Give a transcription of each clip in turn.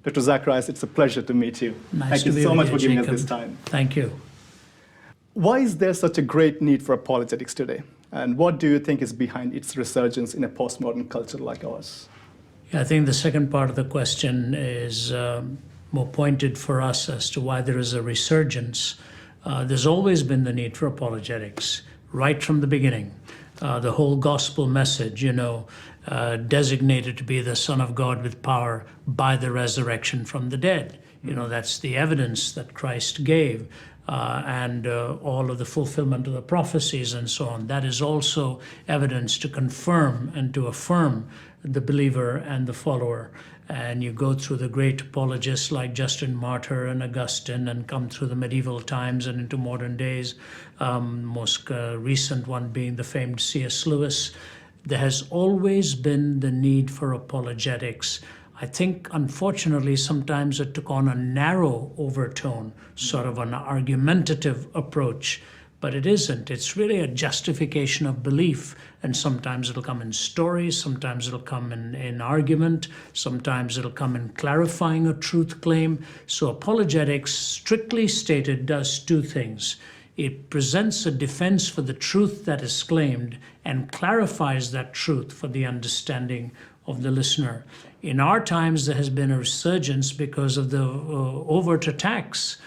Dr. Zacharias, it's a pleasure to meet you. Nice Thank you so much for giving us this time. Thank you. Why is there such a great need for apologetics today? And what do you think is behind its resurgence in a postmodern culture like ours? Yeah, I think the second part of the question is more pointed for us as to why there is a resurgence. There's always been the need for apologetics, right from the beginning. The whole gospel message, designated to be the Son of God with power by the resurrection from the dead. That's the evidence that Christ gave. And all of the fulfillment of the prophecies and so on. That is also evidence to confirm and to affirm the believer and the follower. And you go through the great apologists like Justin Martyr and Augustine and come through the medieval times and into modern days, most recent one being the famed C.S. Lewis. There has always been the need for apologetics. I think, unfortunately, sometimes it took on a narrow overtone, sort of an argumentative approach, but it isn't. It's really a justification of belief, and sometimes it'll come in stories, sometimes it'll come in argument, sometimes it'll come in clarifying a truth claim. So apologetics, strictly stated, does two things. It presents a defense for the truth that is claimed and clarifies that truth for the understanding of the listener. In our times, there has been a resurgence because of the overt attacks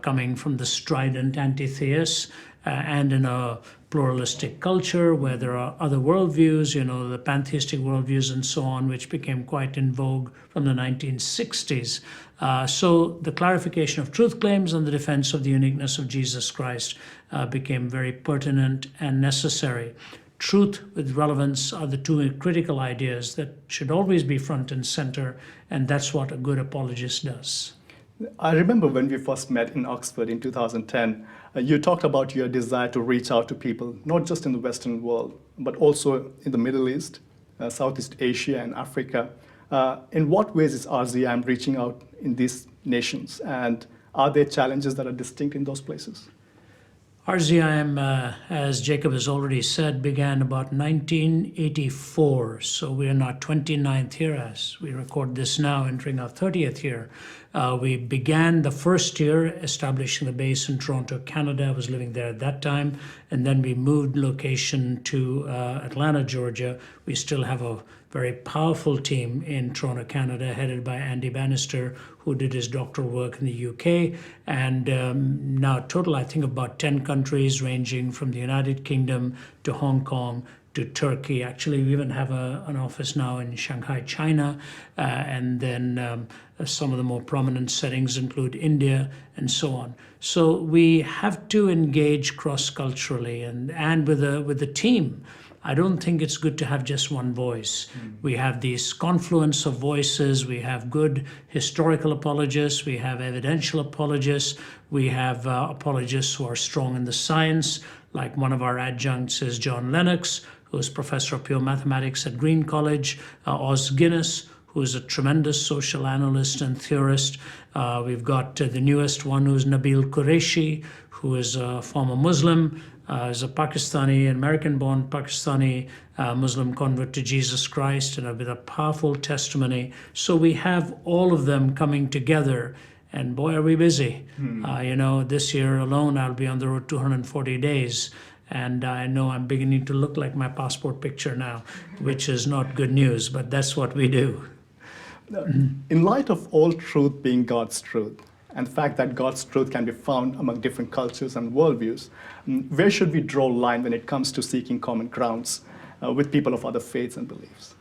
coming from the strident anti-theists and in a pluralistic culture where there are other worldviews, the pantheistic worldviews and so on, which became quite in vogue from the 1960s. So the clarification of truth claims and the defense of the uniqueness of Jesus Christ became very pertinent and necessary. Truth with relevance are the two critical ideas that should always be front and center, and that's what a good apologist does. I remember when we first met in Oxford in 2010, you talked about your desire to reach out to people, not just in the Western world, but also in the Middle East, Southeast Asia, and Africa. In what ways is RZIM reaching out in these nations, and are there challenges that are distinct in those places? RZIM, as Jacob has already said, began about 1984, so we're in our 29th year as we record this now, entering our 30th year. We began the first year establishing the base in Toronto, Canada. I was living there at that time, and then we moved location to Atlanta, Georgia. We still have a very powerful team in Toronto, Canada, headed by Andy Bannister, who did his doctoral work in the UK. And now total, I think, about 10 countries, ranging from the United Kingdom to Hong Kong to Turkey. Actually, we even have an office now in Shanghai, China. And then some of the more prominent settings include India and so on. So we have to engage cross-culturally and with the team. I don't think it's good to have just one voice. We have this confluence of voices. We have good historical apologists. We have evidential apologists. We have apologists who are strong in the science, like one of our adjuncts is John Lennox, who is professor of pure mathematics at Green College, Oz Guinness, who is a tremendous social analyst and theorist. We've got the newest one, who's Nabil Qureshi, who is a former Muslim, is a Pakistani, American-born Pakistani Muslim convert to Jesus Christ, and with a powerful testimony. So we have all of them coming together, and boy, are we busy. This year alone, I'll be on the road 240 days. And I know I'm beginning to look like my passport picture now, which is not good news, but that's what we do. In light of all truth being God's truth, and the fact that God's truth can be found among different cultures and worldviews, where should we draw a line when it comes to seeking common grounds with people of other faiths and beliefs?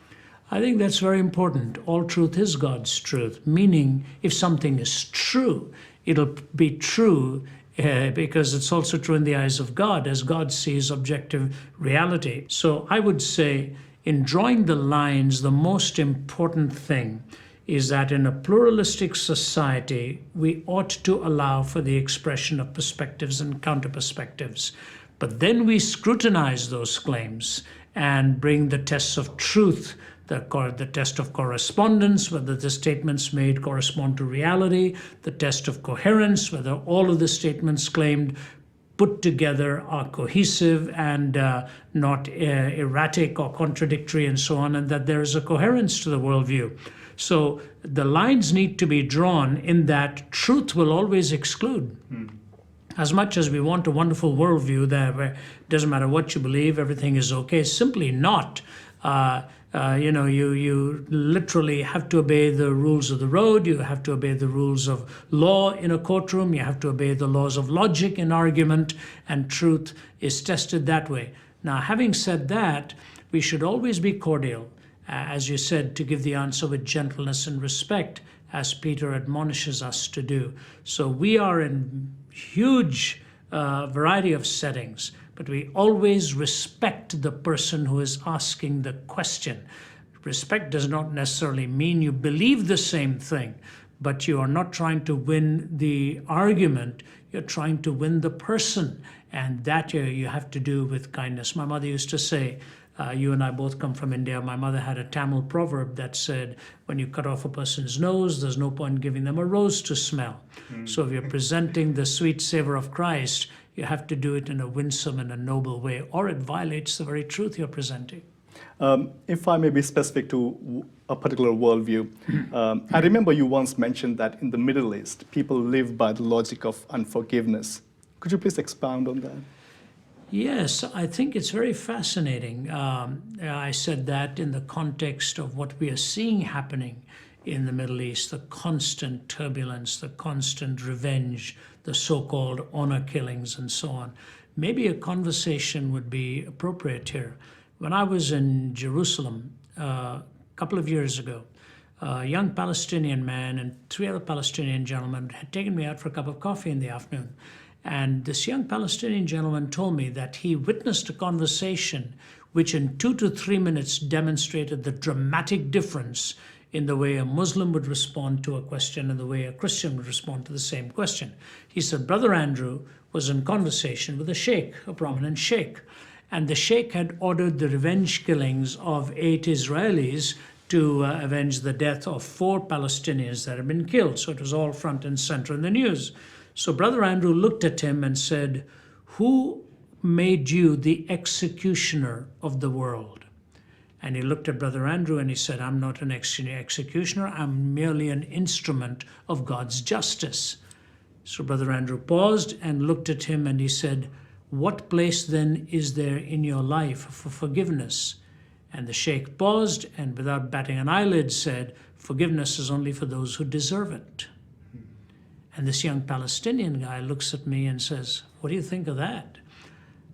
I think that's very important. All truth is God's truth, meaning if something is true, it'll be true because it's also true in the eyes of God, as God sees objective reality. So I would say, in drawing the lines, the most important thing is that in a pluralistic society, we ought to allow for the expression of perspectives and counter-perspectives. But then we scrutinize those claims and bring the tests of truth, the test of correspondence, whether the statements made correspond to reality, the test of coherence, whether all of the statements claimed put together are cohesive and not erratic or contradictory and so on, and that there is a coherence to the worldview. So the lines need to be drawn in that truth will always exclude. As much as we want a wonderful worldview that where it doesn't matter what you believe, everything is okay, it's simply not. You literally have to obey the rules of the road. You have to obey the rules of law in a courtroom. You have to obey the laws of logic in argument, and truth is tested that way. Now, having said that, we should always be cordial, as you said, to give the answer with gentleness and respect, as Peter admonishes us to do. So we are in huge variety of settings, but we always respect the person who is asking the question. Respect does not necessarily mean you believe the same thing, but you are not trying to win the argument, you're trying to win the person, and that you have to do with kindness. My mother used to say, you and I both come from India. My mother had a Tamil proverb that said, when you cut off a person's nose, there's no point giving them a rose to smell. So if you're presenting the sweet savor of Christ, you have to do it in a winsome and a noble way, or it violates the very truth you're presenting. If I may be specific to a particular worldview, I remember you once mentioned that in the Middle East, people live by the logic of unforgiveness. Could you please expound on that? Yes, I think it's very fascinating. I said that in the context of what we are seeing happening in the Middle East, the constant turbulence, the constant revenge, the so-called honor killings and so on. Maybe a conversation would be appropriate here. When I was in Jerusalem a couple of years ago, a young Palestinian man and 3 other Palestinian gentlemen had taken me out for a cup of coffee in the afternoon. And this young Palestinian gentleman told me that he witnessed a conversation which in 2 to 3 minutes demonstrated the dramatic difference in the way a Muslim would respond to a question and the way a Christian would respond to the same question. He said, Brother Andrew was in conversation with a sheikh, a prominent sheikh, and the sheikh had ordered the revenge killings of 8 Israelis to avenge the death of 4 Palestinians that had been killed. So it was all front and center in the news. So Brother Andrew looked at him and said, who made you the executioner of the world? And he looked at Brother Andrew and he said, I'm not an executioner, I'm merely an instrument of God's justice. So Brother Andrew paused and looked at him and he said, what place then is there in your life for forgiveness? And the sheikh paused and without batting an eyelid said, forgiveness is only for those who deserve it. And this young Palestinian guy looks at me and says, what do you think of that?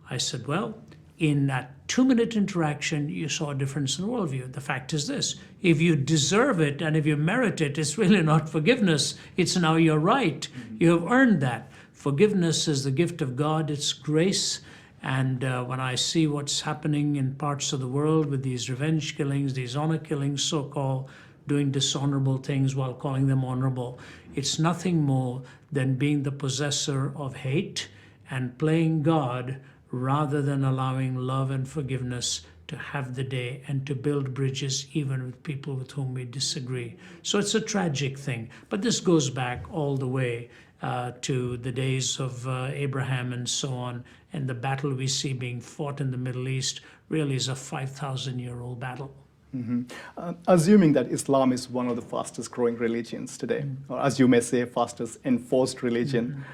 I said, well, in that 2-minute interaction, you saw a difference in worldview. The fact is this, if you deserve it and if you merit it, it's really not forgiveness. It's now your right. You have earned that. Forgiveness is the gift of God. It's grace. And when I see what's happening in parts of the world with these revenge killings, these honor killings, so-called, doing dishonorable things while calling them honorable, it's nothing more than being the possessor of hate and playing God rather than allowing love and forgiveness to have the day and to build bridges even with people with whom we disagree. So it's a tragic thing. But this goes back all the way to the days of Abraham and so on. And the battle we see being fought in the Middle East really is a 5,000-year-old battle. Assuming that Islam is one of the fastest growing religions today, or as you may say, fastest enforced religion,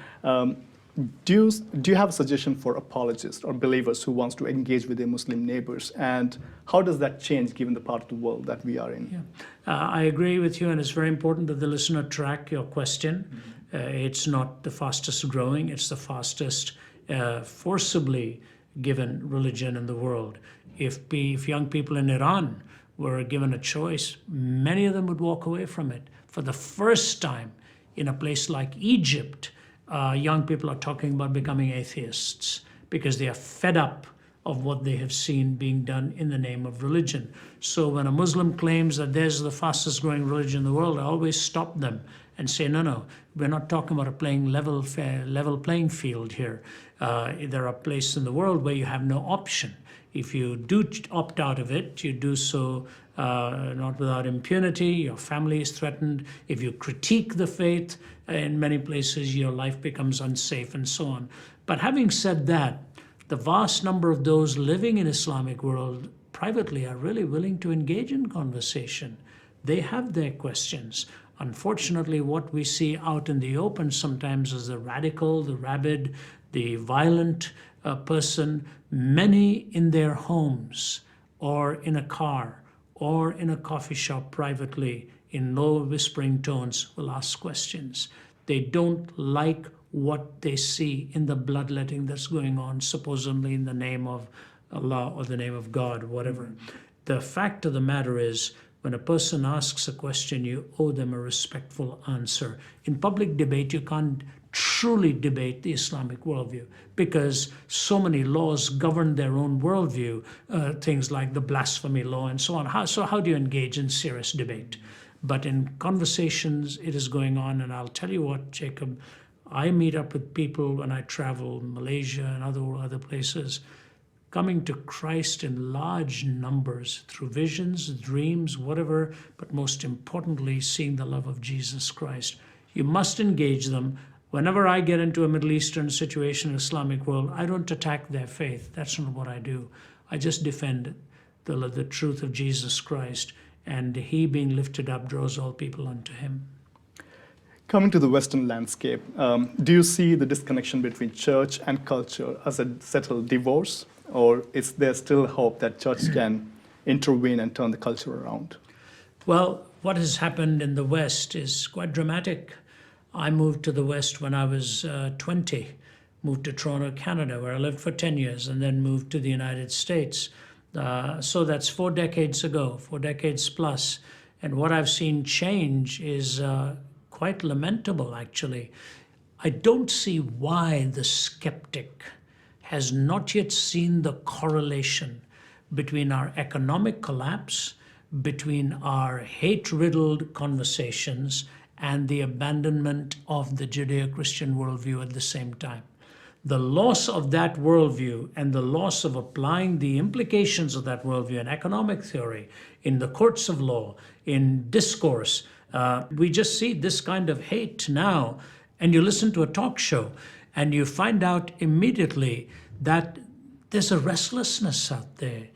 do you have a suggestion for apologists or believers who wants to engage with their Muslim neighbors? And how does that change given the part of the world that we are in? Yeah. I agree with you, and it's very important that the listener track your question. It's not the fastest growing, it's the fastest forcibly given religion in the world. If young people in Iran were given a choice, many of them would walk away from it. For the first time in a place like Egypt, young people are talking about becoming atheists because they are fed up of what they have seen being done in the name of religion. So when a Muslim claims that there's the fastest growing religion in the world, I always stop them and say, no, we're not talking about a level playing field here. There are places in the world where you have no option. If you do opt out of it, you do so not without impunity. Your family is threatened. If you critique the faith, in many places your life becomes unsafe and so on. But having said that, the vast number of those living in Islamic world privately are really willing to engage in conversation. They have their questions. Unfortunately, what we see out in the open sometimes is the radical, the rabid, the violent person, many in their homes or in a car or in a coffee shop privately in low whispering tones will ask questions. They don't like what they see in the bloodletting that's going on, supposedly in the name of Allah or the name of God, whatever. The fact of the matter is, when a person asks a question, you owe them a respectful answer. In public debate, you can't truly debate the Islamic worldview because so many laws govern their own worldview, things like the blasphemy law and so on. So how do you engage in serious debate? But in conversations, it is going on. And I'll tell you what, Jacob, I meet up with people when I travel, Malaysia and other places, coming to Christ in large numbers through visions, dreams, whatever, but most importantly, seeing the love of Jesus Christ. You must engage them. Whenever I get into a Middle Eastern situation, Islamic world, I don't attack their faith. That's not what I do. I just defend the truth of Jesus Christ, and he being lifted up draws all people unto him. Coming to the Western landscape, do you see the disconnection between church and culture as a settled divorce? Or is there still hope that church can intervene and turn the culture around? Well, what has happened in the West is quite dramatic. I moved to the West when I was 20, moved to Toronto, Canada, where I lived for 10 years, and then moved to the United States. So that's 4 decades ago, 4 decades plus. And what I've seen change is quite lamentable, actually. I don't see why the skeptic has not yet seen the correlation between our economic collapse, between our hate-riddled conversations, and the abandonment of the Judeo-Christian worldview at the same time. The loss of that worldview and the loss of applying the implications of that worldview in economic theory, in the courts of law, in discourse, we just see this kind of hate now. And you listen to a talk show and you find out immediately that there's a restlessness out there.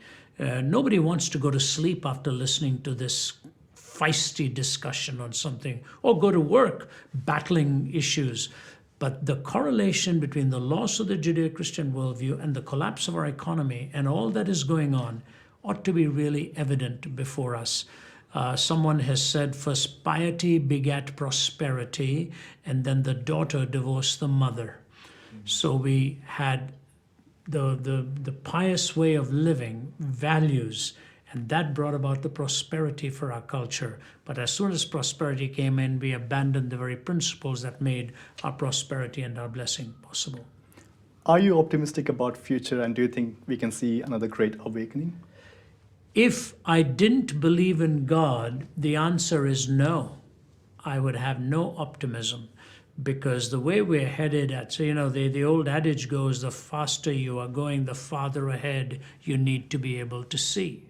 Nobody wants to go to sleep after listening to this feisty discussion on something, or go to work battling issues. But the correlation between the loss of the Judeo-Christian worldview and the collapse of our economy and all that is going on ought to be really evident before us. Someone has said, first piety begat prosperity, and then the daughter divorced the mother. So we had the pious way of living, values, and that brought about the prosperity for our culture. But as soon as prosperity came in, we abandoned the very principles that made our prosperity and our blessing possible. Are you optimistic about future, and do you think we can see another great awakening? If I didn't believe in God, the answer is no. I would have no optimism, because the way we're headed at, so the old adage goes, the faster you are going, the farther ahead you need to be able to see.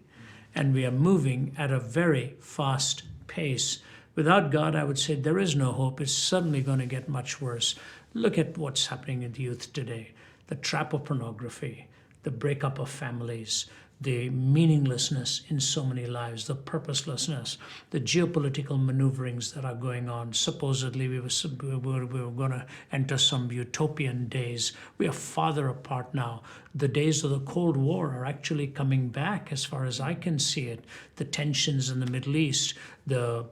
And we are moving at a very fast pace. Without God, I would say there is no hope. It's certainly going to get much worse. Look at what's happening in the youth today. The trap of pornography, the breakup of families, the meaninglessness in so many lives, the purposelessness, the geopolitical maneuverings that are going on. Supposedly we were going to enter some utopian days. We are farther apart now. The days of the Cold War are actually coming back as far as I can see it. The tensions in the Middle East, the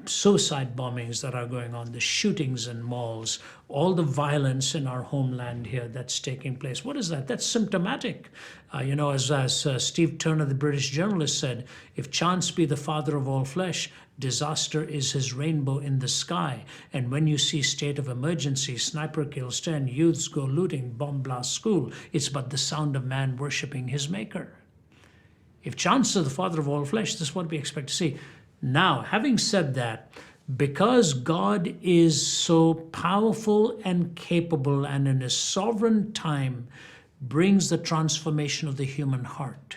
suicide bombings that are going on, the shootings in malls, all the violence in our homeland here that's taking place. What is that? That's symptomatic. As Steve Turner, the British journalist, said, if chance be the father of all flesh, disaster is his rainbow in the sky. And when you see state of emergency, sniper kills 10, youths go looting, bomb blast school, it's but the sound of man worshiping his maker. If chance is the father of all flesh, this is what we expect to see. Now, having said that, because God is so powerful and capable, and in his sovereign time brings the transformation of the human heart,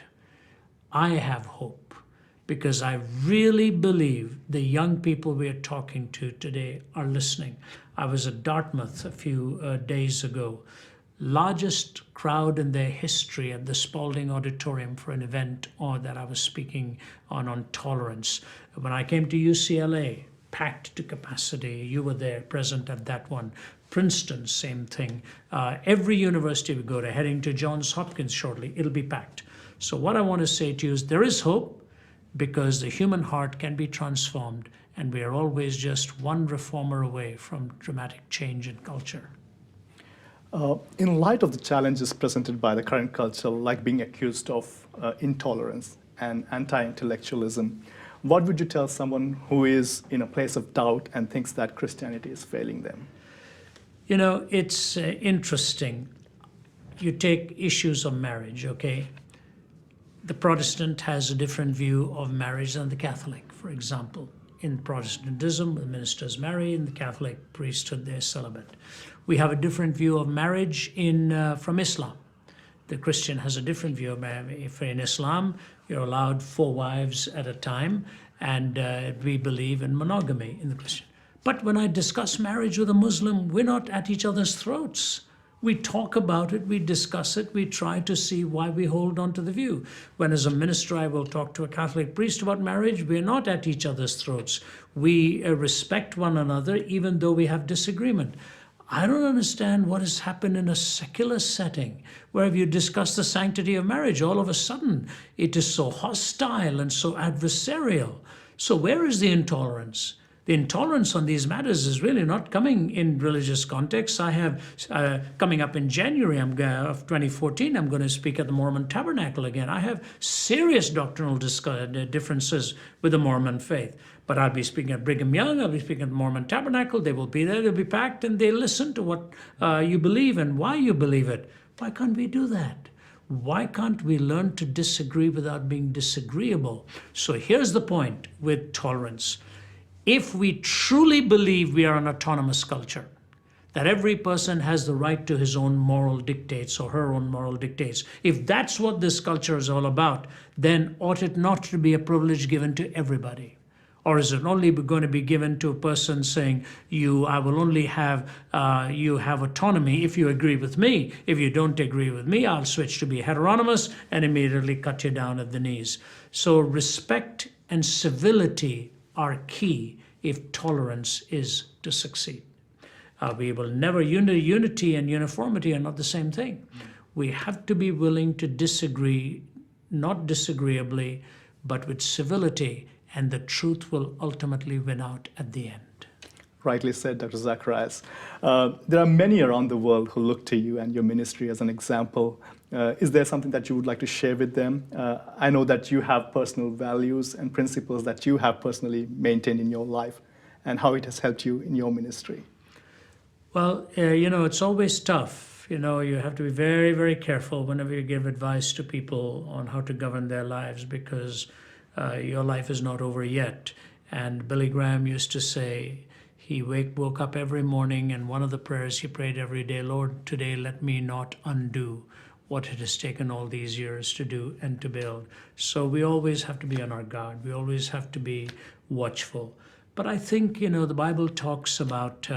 I have hope, because I really believe the young people we are talking to today are listening. I was at Dartmouth a few days ago. largest crowd in their history at the Spalding Auditorium for an event that I was speaking on tolerance. When I came to UCLA, packed to capacity. You were there, present at that one. Princeton, same thing. Every university we go to, heading to Johns Hopkins shortly, it'll be packed. So what I want to say to you is there is hope, because the human heart can be transformed, and we are always just one reformer away from dramatic change in culture. In light of the challenges presented by the current culture, like being accused of intolerance and anti-intellectualism, what would you tell someone who is in a place of doubt and thinks that Christianity is failing them? You know, it's interesting. You take issues of marriage, okay? The Protestant has a different view of marriage than the Catholic, for example. In Protestantism, the ministers marry; in the Catholic priesthood, they're celibate. We have a different view of marriage from Islam. The Christian has a different view of marriage. If in Islam, you're allowed 4 wives at a time, and we believe in monogamy in the Christian. But when I discuss marriage with a Muslim, we're not at each other's throats. We talk about it, we discuss it, we try to see why we hold on to the view. When as a minister I will talk to a Catholic priest about marriage, we're not at each other's throats. We respect one another even though we have disagreement. I don't understand what has happened in a secular setting where if you discuss the sanctity of marriage, all of a sudden it is so hostile and so adversarial. So where is the intolerance? The intolerance on these matters is really not coming in religious contexts. I have, coming up in January of 2014, I'm going to speak at the Mormon Tabernacle again. I have serious doctrinal differences with the Mormon faith. But I'll be speaking at Brigham Young, I'll be speaking at the Mormon Tabernacle. They will be there, they'll be packed, and they listen to what you believe and why you believe it. Why can't we do that? Why can't we learn to disagree without being disagreeable? So here's the point with tolerance. If we truly believe we are an autonomous culture, that every person has the right to his own moral dictates or her own moral dictates, if that's what this culture is all about, then ought it not to be a privilege given to everybody? Or is it only going to be given to a person saying, I will only have, you have autonomy if you agree with me. If you don't agree with me, I'll switch to be heteronymous and immediately cut you down at the knees. So respect and civility are key if tolerance is to succeed. We will never, unity and uniformity are not the same thing. We have to be willing to disagree, not disagreeably, but with civility, and the truth will ultimately win out at the end. Rightly said, Dr. Zacharias. There are many around the world who look to you and your ministry as an example. Is there something that you would like to share with them? I know that you have personal values and principles that you have personally maintained in your life, and how it has helped you in your ministry. Well, it's always tough. You have to be very, very careful whenever you give advice to people on how to govern their lives, because your life is not over yet. And Billy Graham used to say, he woke up every morning, and one of the prayers he prayed every day, Lord, today let me not undo what it has taken all these years to do and to build. So we always have to be on our guard. We always have to be watchful. But I think, the Bible talks about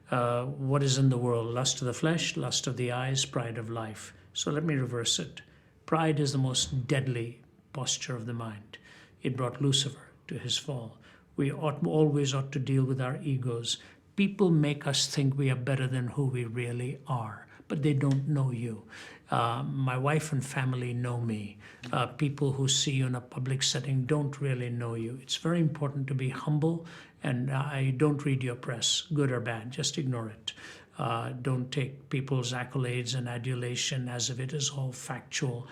what is in the world: lust of the flesh, lust of the eyes, pride of life. So let me reverse it. Pride is the most deadly posture of the mind. It brought Lucifer to his fall. We always ought to deal with our egos. People make us think we are better than who we really are, but they don't know you. My wife and family know me. People who see you in a public setting don't really know you. It's very important to be humble, and I don't read your press, good or bad, just ignore it. Don't take people's accolades and adulation as if it is all factual.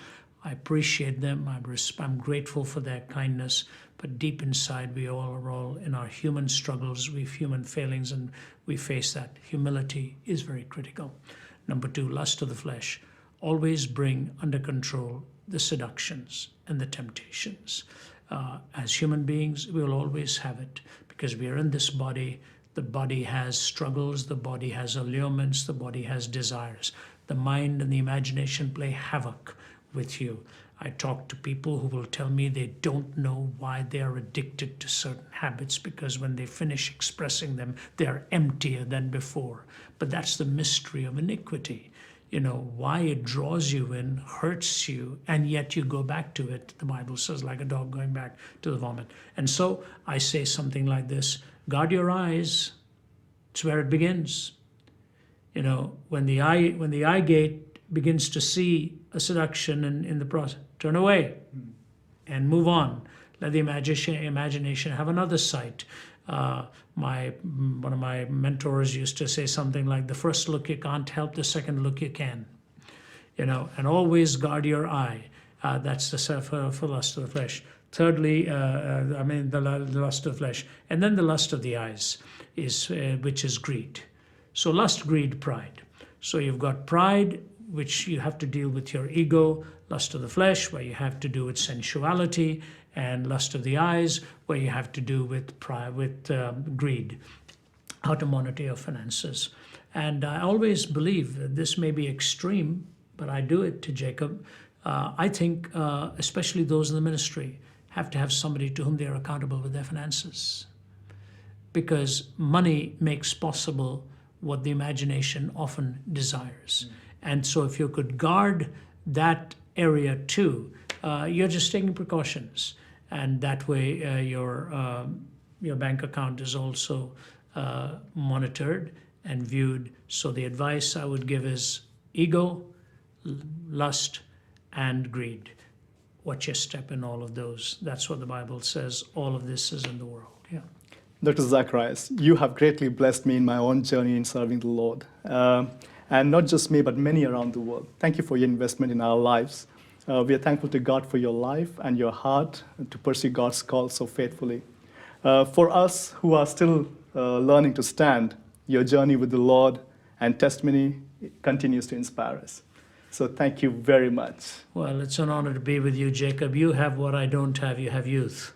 I appreciate them. I'm grateful for their kindness. But deep inside, we all are all in our human struggles. We have human failings, and we face that. Humility is very critical. Number 2, lust of the flesh. Always bring under control the seductions and the temptations. As human beings, we will always have it, because we are in this body. The body has struggles. The body has allurements. The body has desires. The mind and the imagination play havoc with you. I talk to people who will tell me they don't know why they are addicted to certain habits, because when they finish expressing them, they are emptier than before. But that's the mystery of iniquity. why it draws you in, hurts you, and yet you go back to it. The Bible says, like a dog going back to the vomit. And so I say something like this: guard your eyes. It's where it begins. When the eye gate begins to see a seduction in the process, turn away and move on. Let the imagination have another sight. One of my mentors used to say something like, the first look you can't help, the second look you can. And always guard your eye. That's the for lust of the flesh. Thirdly, the lust of the flesh. And then the lust of the eyes, which is greed. So lust, greed, pride. So you've got pride, which you have to deal with your ego, lust of the flesh, where you have to do with sensuality, and lust of the eyes, where you have to do with greed, how to monitor your finances. And I always believe that this may be extreme, but I do it to Jacob. I think especially those in the ministry have to have somebody to whom they are accountable with their finances, because money makes possible what the imagination often desires. And so if you could guard that area too, you're just taking precautions. And that way your bank account is also monitored and viewed. So the advice I would give is ego, lust, and greed. Watch your step in all of those. That's what the Bible says. All of this is in the world. Yeah. Dr. Zacharias, you have greatly blessed me in my own journey in serving the Lord. And not just me, but many around the world. Thank you for your investment in our lives. We are thankful to God for your life and your heart to pursue God's call so faithfully. For us who are still learning to stand, your journey with the Lord and testimony continues to inspire us. So thank you very much. Well, it's an honor to be with you, Jacob. You have what I don't have. You have youth.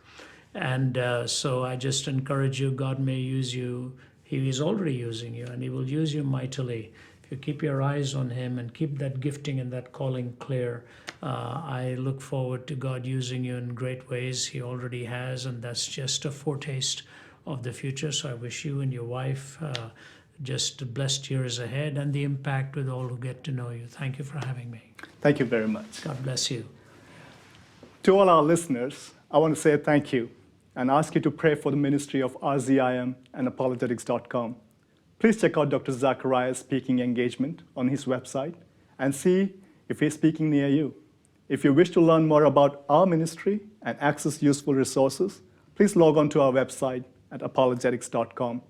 And so I just encourage you, God may use you. He is already using you, and he will use you mightily. If you keep your eyes on him and keep that gifting and that calling clear, I look forward to God using you in great ways. He already has, and that's just a foretaste of the future. So I wish you and your wife just blessed years ahead, and the impact with all who get to know you. Thank you for having me. Thank you very much. God bless you. To all our listeners, I want to say thank you and ask you to pray for the ministry of RZIM and apologetics.com. Please check out Dr. Zacharias' speaking engagement on his website and see if he's speaking near you. If you wish to learn more about our ministry and access useful resources, please log on to our website at apologetics.com.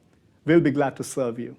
We'll be glad to serve you.